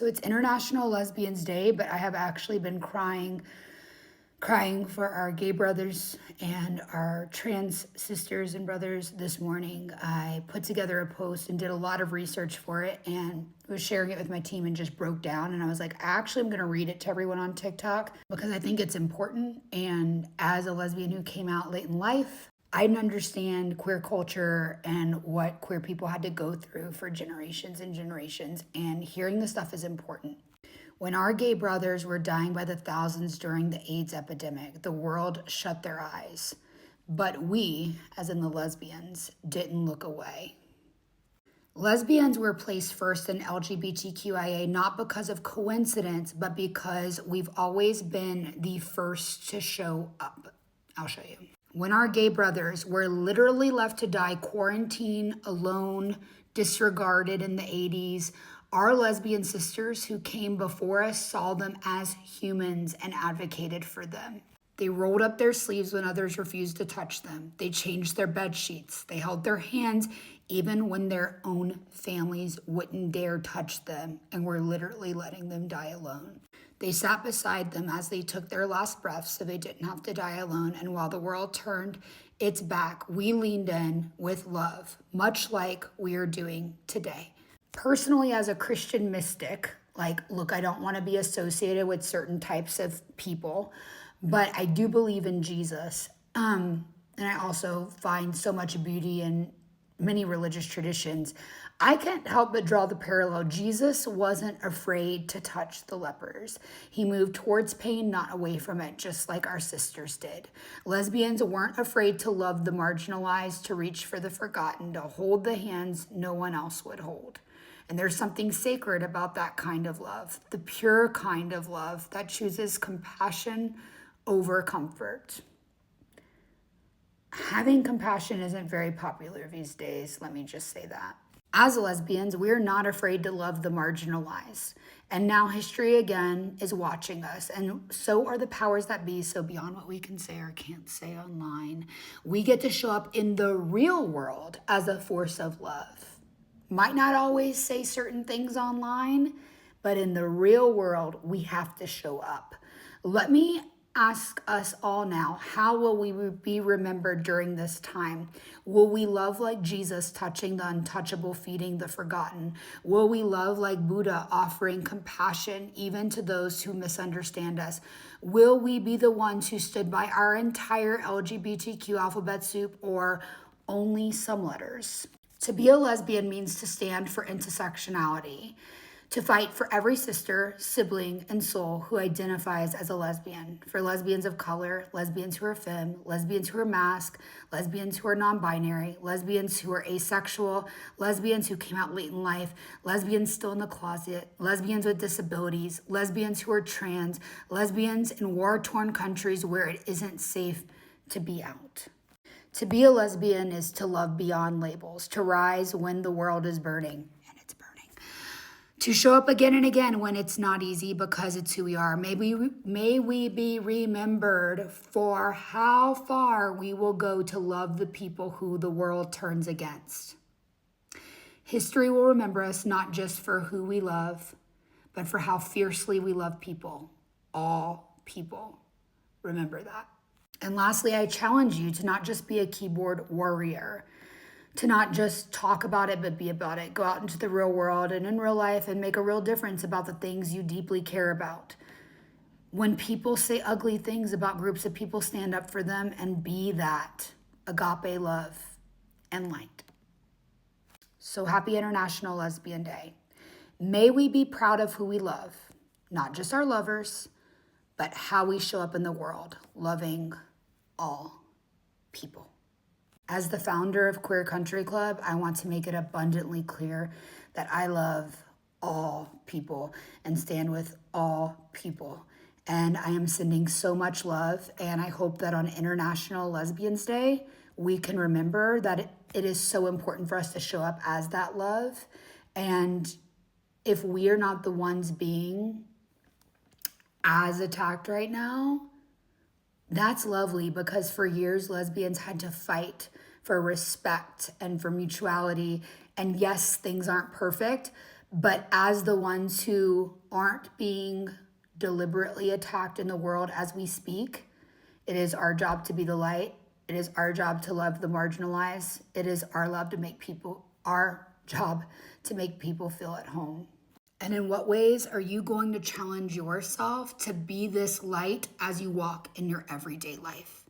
So it's International Lesbians Day, but I have actually been crying for our gay brothers and our trans sisters and brothers this morning. I put together a post and did a lot of research for it and was sharing it with my team and just broke down. And I was like, actually, I'm going to read it to everyone on TikTok because I think it's important. And as a lesbian who came out late in life, I didn't understand queer culture and what queer people had to go through for generations and generations. And hearing this stuff is important. When our gay brothers were dying by the thousands during the AIDS epidemic, the world shut their eyes. But we, as in the lesbians, didn't look away. Lesbians were placed first in LGBTQIA not because of coincidence, but because we've always been the first to show up. I'll show you. When our gay brothers were literally left to die quarantined, alone, disregarded in the 80s, our lesbian sisters who came before us saw them as humans and advocated for them. They rolled up their sleeves when others refused to touch them. They changed their bed sheets. They held their hands even when their own families wouldn't dare touch them and were literally letting them die alone. They sat beside them as they took their last breath so they didn't have to die alone. And while the world turned its back, we leaned in with love, much like we are doing today. Personally, as a Christian mystic, look, I don't want to be associated with certain types of people, but I do believe in Jesus. And I also find so much beauty in many religious traditions. I can't help but draw the parallel. Jesus wasn't afraid to touch the lepers. He moved towards pain, not away from it, just like our sisters did. Lesbians weren't afraid to love the marginalized, to reach for the forgotten, to hold the hands no one else would hold. And there's something sacred about that kind of love, the pure kind of love that chooses compassion over comfort. Having compassion isn't very popular these days, let me just say that. As lesbians, we're not afraid to love the marginalized. And now history again is watching us, and so are the powers that be. So beyond what we can say or can't say online, we get to show up in the real world as a force of love. Might not always say certain things online, but in the real world, we have to show up. Let me ask us all now, how will we be remembered during this time? Will we love like Jesus, touching the untouchable, feeding the forgotten? Will we love like Buddha, offering compassion even to those who misunderstand us? Will we be the ones who stood by our entire LGBTQ alphabet soup, or only some letters? To be a lesbian means to stand for intersectionality, to fight for every sister, sibling, and soul who identifies as a lesbian. For lesbians of color, lesbians who are femme, lesbians who are masc, lesbians who are non-binary, lesbians who are asexual, lesbians who came out late in life, lesbians still in the closet, lesbians with disabilities, lesbians who are trans, lesbians in war-torn countries where it isn't safe to be out. To be a lesbian is to love beyond labels, to rise when the world is burning, and it's burning. To show up again and again when it's not easy because it's who we are. May we be remembered for how far we will go to love the people who the world turns against. History will remember us not just for who we love, but for how fiercely we love people. All people. Remember that. And lastly, I challenge you to not just be a keyboard warrior, to not just talk about it, but be about it. Go out into the real world and in real life and make a real difference about the things you deeply care about. When people say ugly things about groups of people, stand up for them and be that agape love and light. So happy International Lesbian Day. May we be proud of who we love, not just our lovers, but how we show up in the world, loving all people. As the founder of Queer Country Club, I want to make it abundantly clear that I love all people and stand with all people. And I am sending so much love, and I hope that on International Lesbians Day, we can remember that it is so important for us to show up as that love. And if we are not the ones being as attacked right now, that's lovely, because for years lesbians had to fight for respect and for mutuality. And yes, things aren't perfect, But as the ones who aren't being deliberately attacked in the world as we speak, it is our job to be the light. It is our job to love the marginalized. It is our job to make people feel at home. And in what ways are you going to challenge yourself to be this light as you walk in your everyday life?